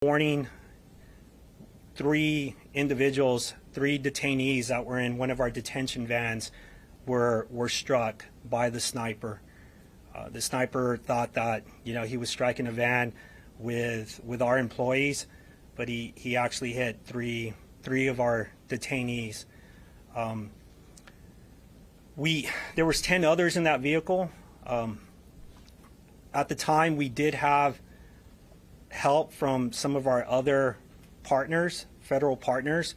Morning, three individuals, three detainees that were in one of our detention vans were struck by the sniper. The sniper thought that he was striking a van with our employees, but he actually hit three of our detainees. There was 10 others in that vehicle. At the time, we did have help from some of our other partners, federal partners.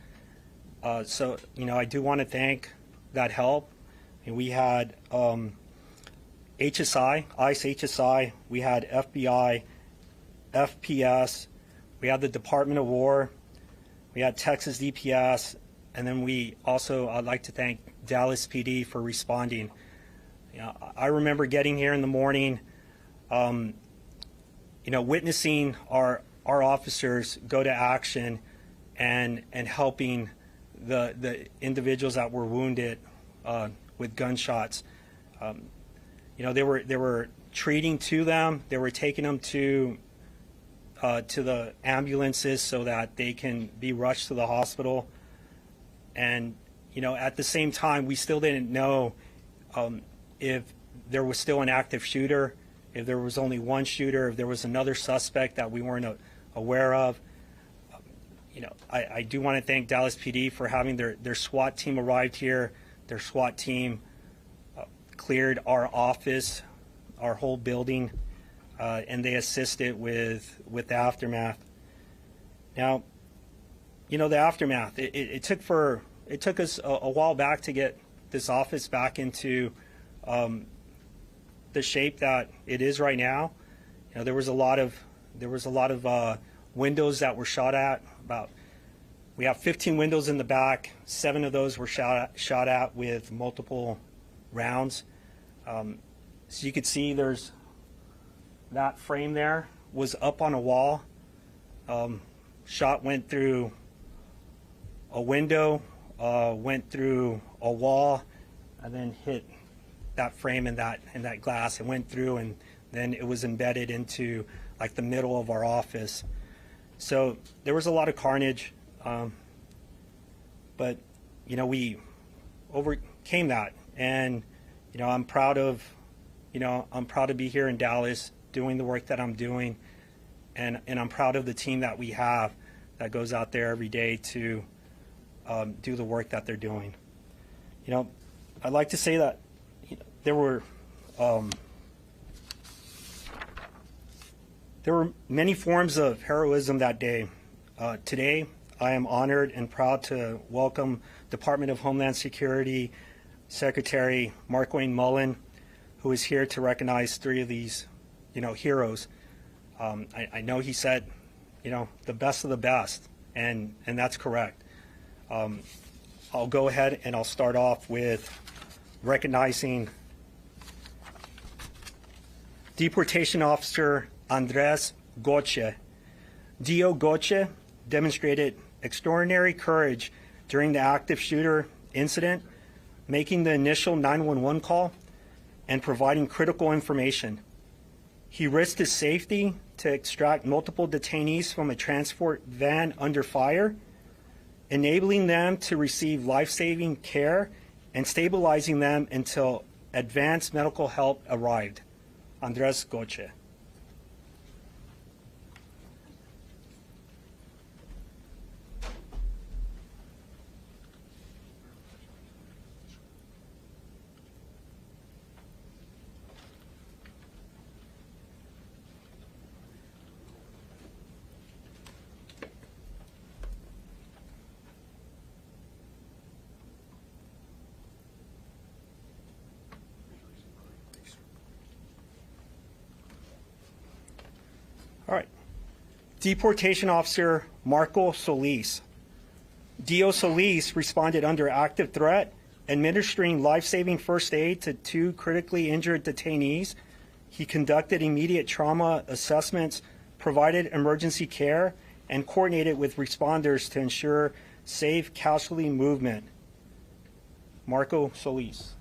So I do want to thank that help. And we had HSI, ICE HSI, we had FBI, FPS, we had the Department of War, we had Texas DPS, and then I'd like to thank Dallas PD for responding. I remember getting here in the morning, witnessing our officers go to action and helping the individuals that were wounded with gunshots. They were treating to them. They were taking them to the ambulances so that they can be rushed to the hospital. And at the same time, we still didn't know if there was still an active shooter, if there was only one shooter, if there was another suspect that we weren't aware of. I do want to thank Dallas PD for having their SWAT team arrived here. Their SWAT team cleared our office, our whole building, and they assisted with the aftermath. Now, the aftermath, it took us a while back to get this office back into the shape that it is right now. There was a lot of windows that were shot at. We have 15 windows in the back. 7 of those were shot at with multiple rounds. So you could see there's that frame there was up on a wall. Shot went through a window, went through a wall, and then hit that frame and that glass. It went through, and then it was embedded into like the middle of our office. So there was a lot of carnage, but we overcame that, and I'm proud to be here in Dallas doing the work that I'm doing, and I'm proud of the team that we have that goes out there every day to do the work that they're doing. I'd like to say that there were many forms of heroism that day. Today, I am honored and proud to welcome Department of Homeland Security Secretary Markwayne Mullin, who is here to recognize 3 of these, heroes. I know he said, the best of the best, and that's correct. I'll go ahead and I'll start off with recognizing Deportation Officer Andres Goche. D.O. Goche demonstrated extraordinary courage during the active shooter incident, making the initial 911 call and providing critical information. He risked his safety to extract multiple detainees from a transport van under fire, enabling them to receive life-saving care and stabilizing them until advanced medical help arrived. Andres Goche. All right. Deportation Officer Marco Solis. D.O. Solis responded under active threat, administering life-saving first aid to 2 critically injured detainees. He conducted immediate trauma assessments, provided emergency care, and coordinated with responders to ensure safe casualty movement. Marco Solis.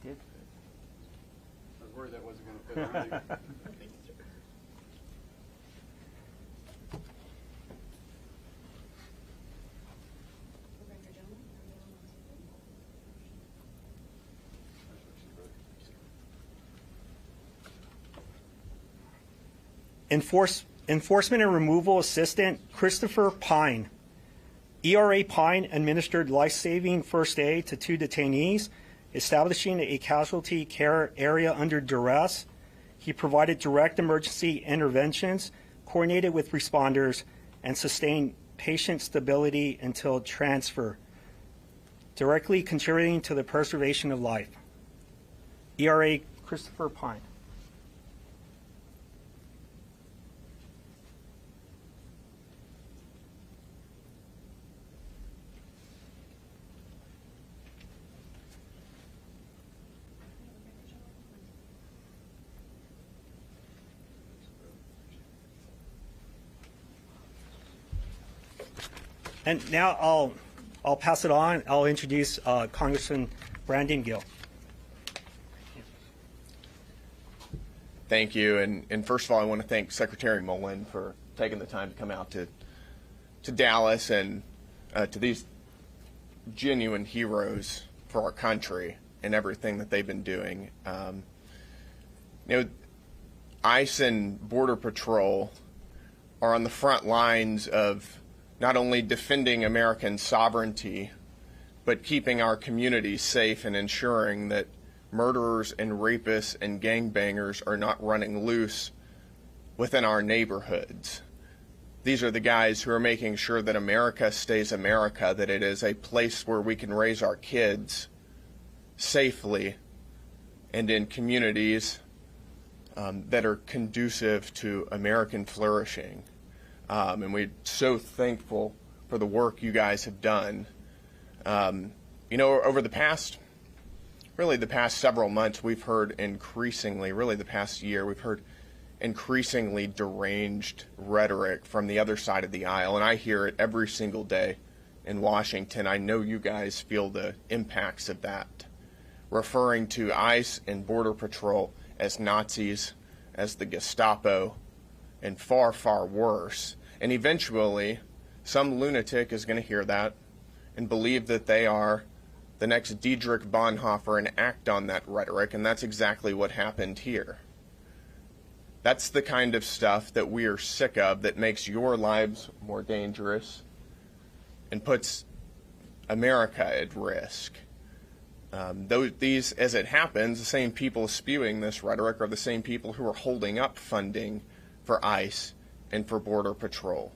did. I was worried that wasn't going to fit on you. Enforcement and Removal Assistant Christopher Pine. ERA Pine administered life-saving first aid to 2 detainees, establishing a casualty care area under duress. He provided direct emergency interventions, coordinated with responders, and sustained patient stability until transfer, directly contributing to the preservation of life. ERA Christopher Pine. And now I'll pass it on. I'll introduce Congressman Brandon Gill. Thank you. And first of all, I want to thank Secretary Mullin for taking the time to come out to Dallas and to these genuine heroes for our country and everything that they've been doing. ICE and Border Patrol are on the front lines of not only defending American sovereignty, but keeping our communities safe and ensuring that murderers and rapists and gangbangers are not running loose within our neighborhoods. These are the guys who are making sure that America stays America, that it is a place where we can raise our kids safely and in communities that are conducive to American flourishing. And we're so thankful for the work you guys have done. Over the past several months, we've heard increasingly, really the past year, we've heard increasingly deranged rhetoric from the other side of the aisle, and I hear it every single day in Washington. I know you guys feel the impacts of that, referring to ICE and Border Patrol as Nazis, as the Gestapo, and far, far worse. And eventually, some lunatic is going to hear that and believe that they are the next Dietrich Bonhoeffer and act on that rhetoric, and that's exactly what happened here. That's the kind of stuff that we are sick of, that makes your lives more dangerous and puts America at risk. These, as it happens, the same people spewing this rhetoric are the same people who are holding up funding for ICE and for Border Patrol.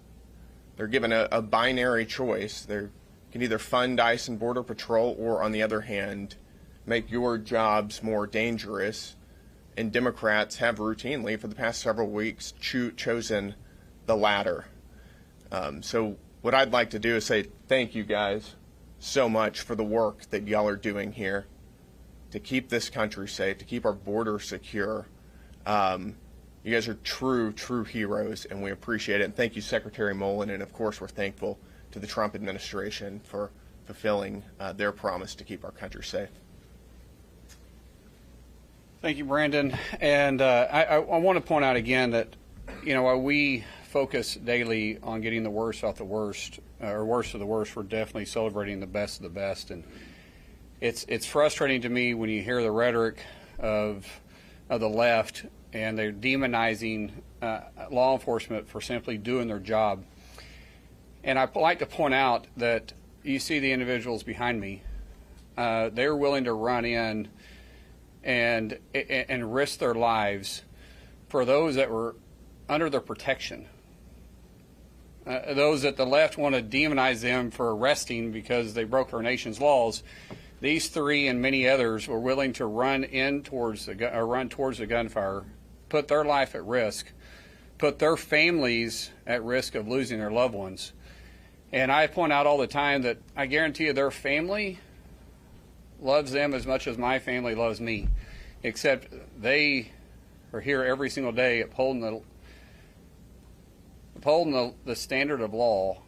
They're given a binary choice. They can either fund ICE and Border Patrol or, on the other hand, make your jobs more dangerous. And Democrats have routinely, for the past several weeks, chosen the latter. So what I'd like to do is say thank you guys so much for the work that y'all are doing here to keep this country safe, to keep our border secure. You guys are true heroes, and we appreciate it. And thank you, Secretary Mullin, and of course we're thankful to the Trump administration for fulfilling their promise to keep our country safe. Thank you, Brandon. And I want to point out again that, while we focus daily on getting the worst out the worst, or worst of the worst, we're definitely celebrating the best of the best. And it's frustrating to me when you hear the rhetoric of the left, and they're demonizing law enforcement for simply doing their job. And I'd like to point out that you see the individuals behind me. They're willing to run in and risk their lives for those that were under their protection. Those that the left want to demonize them for arresting because they broke our nation's laws. These three and many others were willing to run towards the gunfire, put their life at risk, put their families at risk of losing their loved ones. And I point out all the time that I guarantee you their family loves them as much as my family loves me, except they are here every single day upholding the standard of law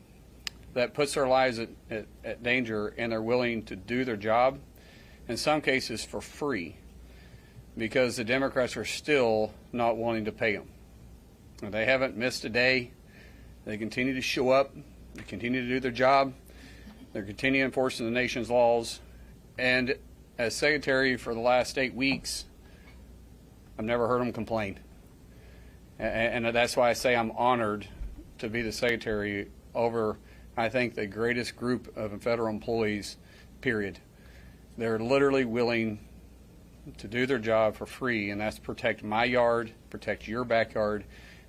that puts their lives at danger, and they're willing to do their job in some cases for free, because the Democrats are still not wanting to pay them. They haven't missed a day. They continue to show up. They continue to do their job. They're continuing enforcing the nation's laws. And as secretary for the last 8 weeks, I've never heard them complain. And that's why I say I'm honored to be the secretary over, I think, the greatest group of federal employees, period. They're literally willing to do their job for free, and that's protect my yard, protect your backyard,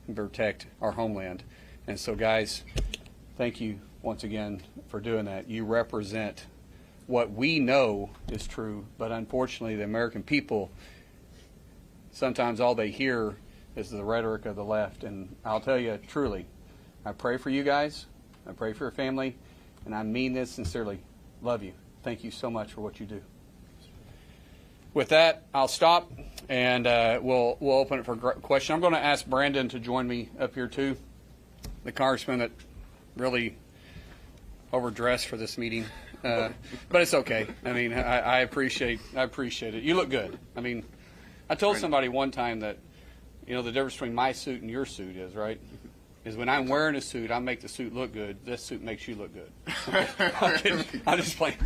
and protect our homeland. And so, guys, thank you once again for doing that. You represent what we know is true, but unfortunately the American people, sometimes all they hear is the rhetoric of the left. And I'll tell you truly, I pray for you guys, I pray for your family, and I mean this sincerely. Love you. Thank you so much for what you do. With that, I'll stop, and we'll open it for questions. I'm going to ask Brandon to join me up here too, the congressman that really overdressed for this meeting, but it's okay. I mean, I appreciate it. You look good. I mean, I told somebody one time that, you know, the difference between my suit and your suit is, right, is when I'm wearing a suit, I make the suit look good. This suit makes you look good. I'm just playing.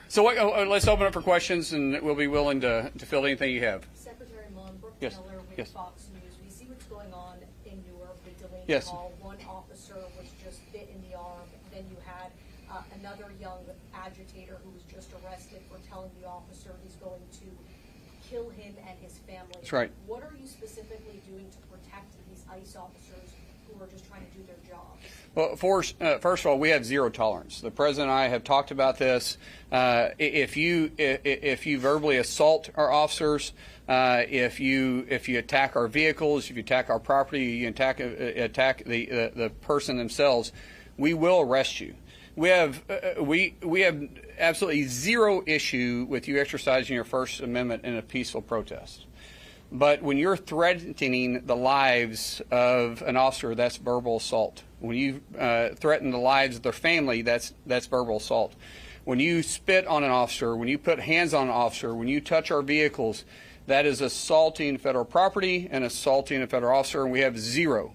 So let's open up for questions, and we'll be willing to fill anything you have. Secretary Mullin, Brooke Yes. Miller with Yes. Fox News. We see what's going on in Newark with Delaney Yes. Hall. One officer was just bit in the arm. Then you had another young agitator who was just arrested for telling the officer he's going to kill him and his family. That's right. What are you specifically doing to protect these ICE officers who are just trying to do their job? Well, first of all, we have zero tolerance. The president and I have talked about this. If you verbally assault our officers, if you attack our vehicles, if you attack our property, you attack the person themselves, we will arrest you. We have absolutely zero issue with you exercising your First Amendment in a peaceful protest. But when you're threatening the lives of an officer, that's verbal assault. When you threaten the lives of their family, that's verbal assault. When you spit on an officer, when you put hands on an officer, when you touch our vehicles, that is assaulting federal property and assaulting a federal officer, and we have zero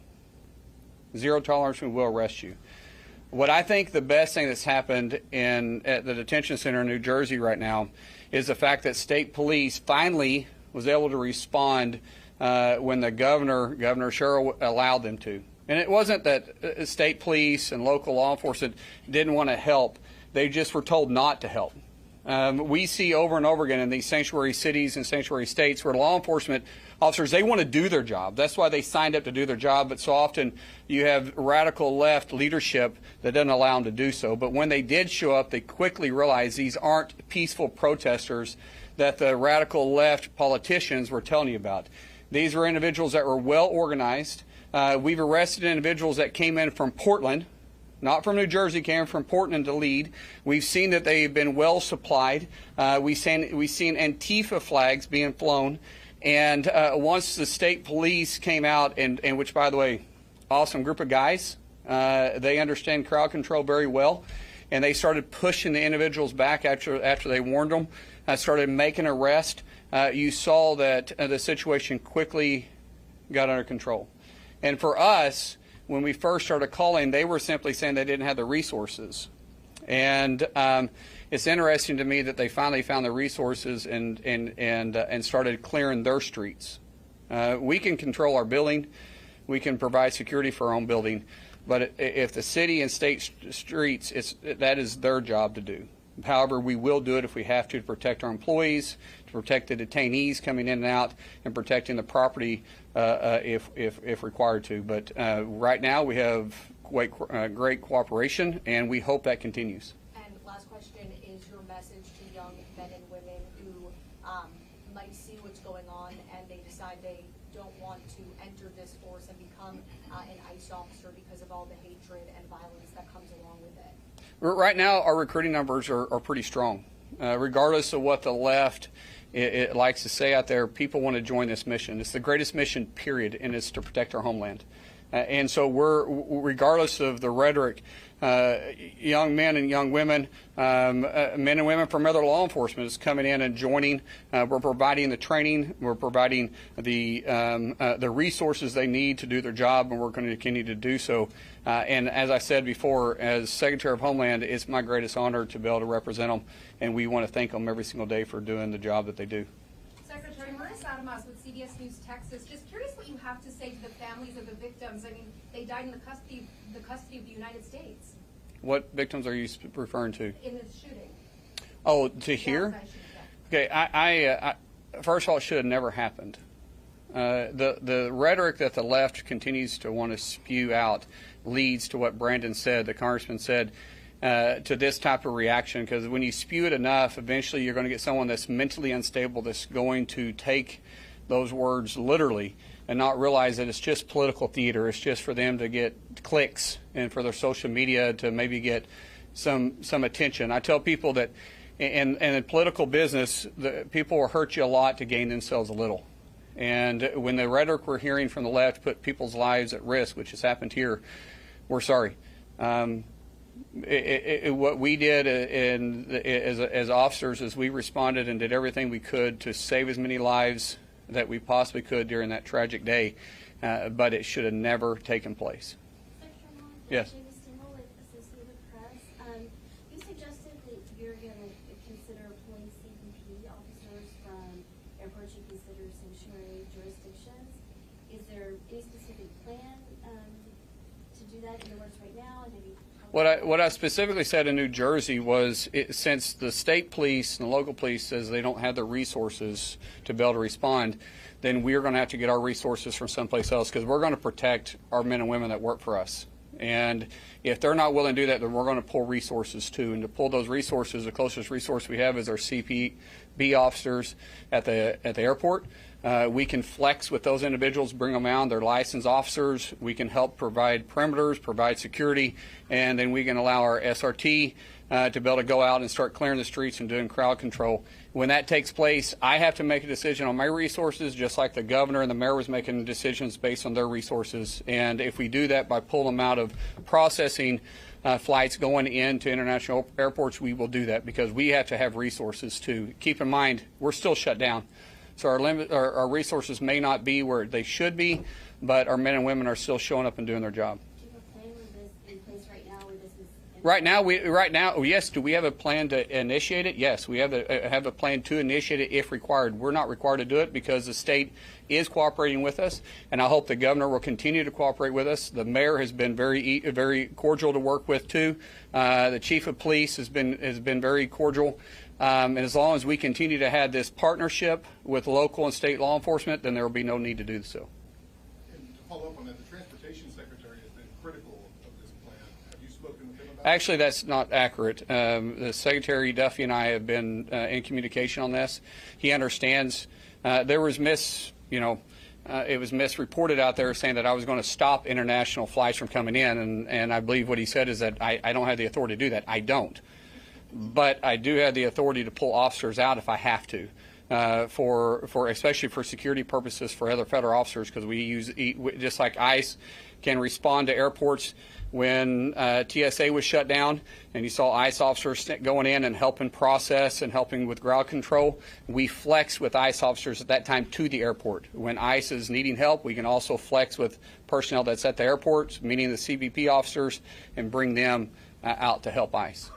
tolerance. We will arrest you. What I think the best thing that's happened at the detention center in New Jersey right now is the fact that state police finally was able to respond when the Governor Sherrill allowed them to. And it wasn't that state police and local law enforcement didn't want to help. They just were told not to help. We see over and over again in these sanctuary cities and sanctuary states where law enforcement officers, they want to do their job. That's why they signed up to do their job. But so often you have radical left leadership that doesn't allow them to do so. But when they did show up, they quickly realized these aren't peaceful protesters that the radical left politicians were telling you about. These were individuals that were well organized. We've arrested individuals that came in from Portland, not from New Jersey, came from Portland to lead. We've seen that they've been well supplied. We've seen Antifa flags being flown. And once the state police came out, and which, by the way, awesome group of guys, they understand crowd control very well, and they started pushing the individuals back after they warned them, started making arrests. You saw that the situation quickly got under control. And for us, when we first started calling, they were simply saying they didn't have the resources. And it's interesting to me that they finally found the resources and started clearing their streets. We can control our building. We can provide security for our own building. But if the city and state streets, that is their job to do. However, we will do it if we have to protect our employees, to protect the detainees coming in and out, and protecting the property if required to. But right now we have great cooperation, and we hope that continues. And last question is your message to young men and women who might see what's going on and they decide they don't want to enter this force and become an ICE officer because of all the hatred and violence that comes along with it? Right now, our recruiting numbers are pretty strong. Regardless of what the left it likes to say out there, people want to join this mission. It's the greatest mission, period, and it's to protect our homeland. And so regardless of the rhetoric, young men and young women, men and women from other law enforcement is coming in and joining. We're providing the training, we're providing the resources they need to do their job, and we're going to continue to do so. And as I said before, as Secretary of Homeland, it's my greatest honor to be able to represent them, and we want to thank them every single day for doing the job that they do. Secretary Markwayne with CBS News Texas. Just curious what you have to say to the families of the victims. I mean, they died in the custody of the United States. What victims are you referring to? In the shooting. Oh, to here? Okay, I first of all, it should have never happened. The rhetoric that the left continues to want to spew out leads to what Brandon said, the congressman said, to this type of reaction, because when you spew it enough, eventually you're going to get someone that's mentally unstable that's going to take those words literally and not realize that it's just political theater. It's just for them to get clicks and for their social media to maybe get some attention. I tell people that in political business, people will hurt you a lot to gain themselves a little. And when the rhetoric we're hearing from the left put people's lives at risk, which has happened here, we're sorry. What we did as officers is we responded and did everything we could to save as many lives that we possibly could during that tragic day, but it should have never taken place. Yes. You suggested that you're going to consider pulling CBP officers from airports you consider sanctuary jurisdictions. Is there any specific plan to do that in the works right now? And have you What I specifically said in New Jersey was, since the state police and the local police says they don't have the resources to be able to respond, then we're going to have to get our resources from someplace else, because we're going to protect our men and women that work for us. And if they're not willing to do that, then we're going to pull resources too. And to pull those resources, the closest resource we have is our CPB officers at the airport. We can flex with those individuals, bring them out. They're licensed officers. We can help provide perimeters, provide security, and then we can allow our SRT to be able to go out and start clearing the streets and doing crowd control. When that takes place, I have to make a decision on my resources, just like the governor and the mayor was making decisions based on their resources. And if we do that by pulling them out of processing flights going into international airports, we will do that, because we have to have resources too. Keep in mind, we're still shut down. So our resources may not be where they should be, but our men and women are still showing up and doing their job. Do you have a plan with this in place right now? Where this is Right now, yes. Do we have a plan to initiate it? Yes, we have a plan to initiate it if required. We're not required to do it because the state is cooperating with us, and I hope the governor will continue to cooperate with us. The mayor has been very cordial to work with too. The chief of police has been very cordial. And as long as we continue to have this partnership with local and state law enforcement, then there will be no need to do so. And to follow up on that, the Transportation Secretary has been critical of this plan. Have you spoken with him about it? Actually, that's not accurate. The Secretary Duffy and I have been in communication on this. He understands. There was it was misreported out there saying that I was going to stop international flights from coming in, and I believe what he said is that I don't have the authority to do that. I don't. But I do have the authority to pull officers out if I have to, especially for security purposes for other federal officers, because we use, just like ICE can respond to airports when TSA was shut down and you saw ICE officers going in and helping process and helping with crowd control. We flex with ICE officers at that time to the airport. When ICE is needing help, we can also flex with personnel that's at the airports, meaning the CBP officers, and bring them out to help ICE.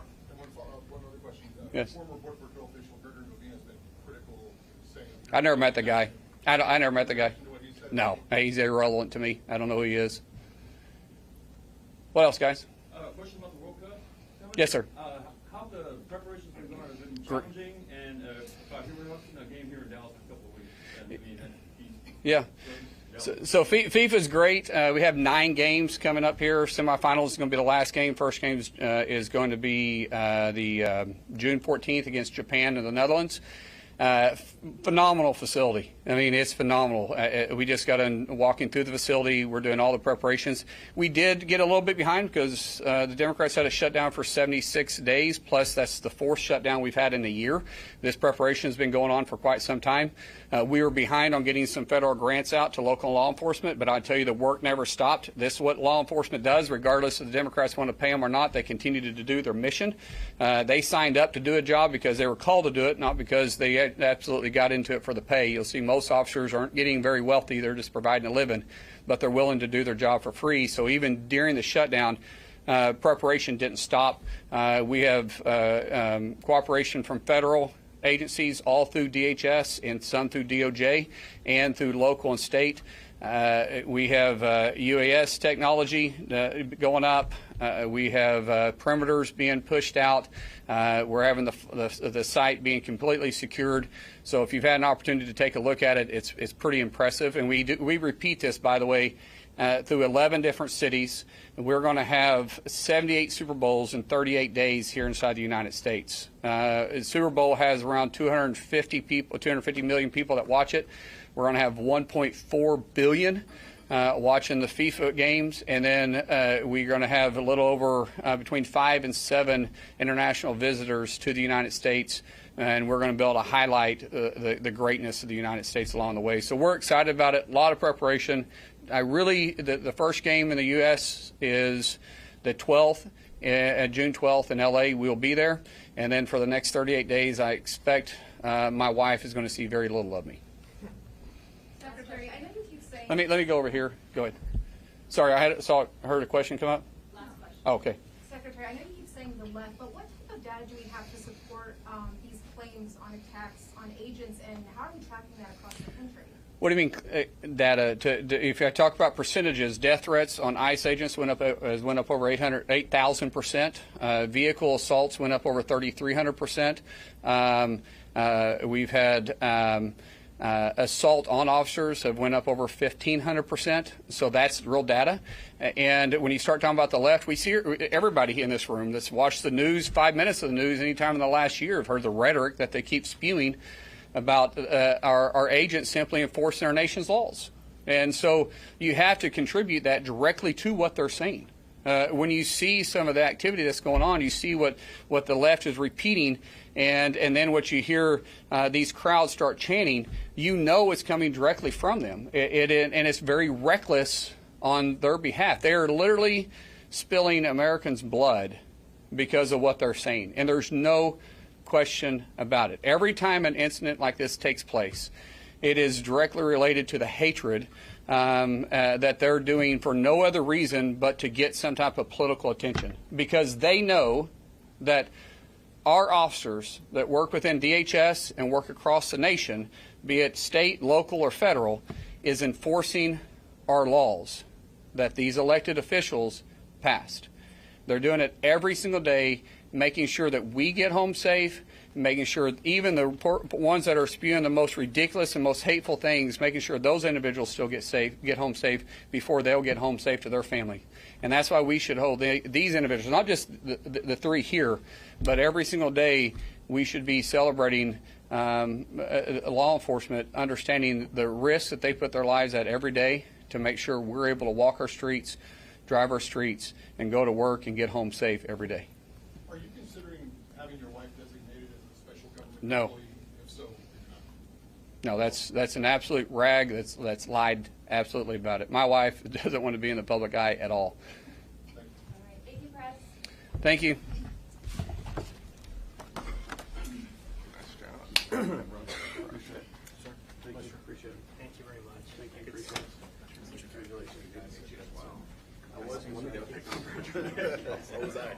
One other question. Yes. Former Border Patrol official Gregory Levine has been critical, saying. I never met the guy. I never met the guy. What he said. No, he's irrelevant to me. I don't know who he is. What else, guys? Question about the World Cup. Yes, sir. How the preparations been going? Has it been challenging? And if I hear we're watching a game here in Dallas in a couple of weeks. Yeah. So FIFA's great. We have 9 games coming up here. Semifinals is going to be the last game. First game is going to be the June 14th against Japan and the Netherlands. Phenomenal facility. I mean, it's phenomenal. We just got in walking through the facility. We're doing all the preparations. We did get a little bit behind because the Democrats had a shutdown for 76 days, plus that's the fourth shutdown we've had in a year. This preparation has been going on for quite some time. We were behind on getting some federal grants out to local law enforcement, but I tell you, the work never stopped. This is what law enforcement does, regardless if the Democrats want to pay them or not. They continue to do their mission. They signed up to do a job because they were called to do it, not because they absolutely got into it for the pay. You'll see most officers aren't getting very wealthy. They're just providing a living, but they're willing to do their job for free. So even during the shutdown, preparation didn't stop. We have cooperation from federal agencies all through DHS and some through DOJ and through local and state. We have UAS technology going up. We have perimeters being pushed out. We're having the site being completely secured. So if you've had an opportunity to take a look at it, it's pretty impressive. And we repeat this, by the way, through 11 different cities. We're going to have 78 Super Bowls in 38 days here inside the United States. Super Bowl has around 250 million people that watch it. We're going to have 1.4 billion watching the FIFA games, and then we're going to have a little over between 5 and 7 international visitors to the United States, and we're going to be able to highlight the greatness of the United States along the way. So we're excited about it. A lot of preparation. The first game in the U.S. is the 12th, June 12th in L.A. We'll be there, and then for the next 38 days, I expect my wife is going to see very little of me. Secretary, I know you keep saying. Let me go over here. Go ahead. Sorry, I heard a question come up. Last question. Oh, okay. Secretary, I know you keep saying the left, but what type of data do we have to support these claims on attacks on agents, and how are we tracking that across the country? What do you mean data? If I talk about percentages, death threats on ICE agents went up over 8,000%. Vehicle assaults went up over 3,300%. We've had assault on officers have went up over 1,500%. So that's real data. And when you start talking about the left, we see everybody in this room that's watched the news, 5 minutes of the news anytime in the last year have heard the rhetoric that they keep spewing about our agents simply enforcing our nation's laws. And so you have to contribute that directly to what they're saying. When you see some of the activity that's going on, you see what the left is repeating, and then what you hear these crowds start chanting, you know it's coming directly from them. And it's very reckless on their behalf. They are literally spilling Americans' blood because of what they're saying. And there's no question about it. Every time an incident like this takes place, it is directly related to the hatred that they're doing for no other reason but to get some type of political attention, because they know that our officers that work within DHS and work across the nation, be it state, local, or federal, is enforcing our laws that these elected officials passed. They're doing it every single day, making sure that we get home safe, making sure even the ones that are spewing the most ridiculous and most hateful things, making sure those individuals still get home safe before they'll get home safe to their family. And that's why we should hold these individuals, not just the three here, but every single day we should be celebrating law enforcement, understanding the risks that they put their lives at every day to make sure we're able to walk our streets, drive our streets, and go to work and get home safe every day. Are you considering having your wife designated as a special government No. employee? If so, you're not. No, that's an absolute rag. That's lied absolutely about it. My wife doesn't want to be in the public eye at all. All right, thank you, Press. Thank you. Thank you very much. I wasn't one of them. So was I.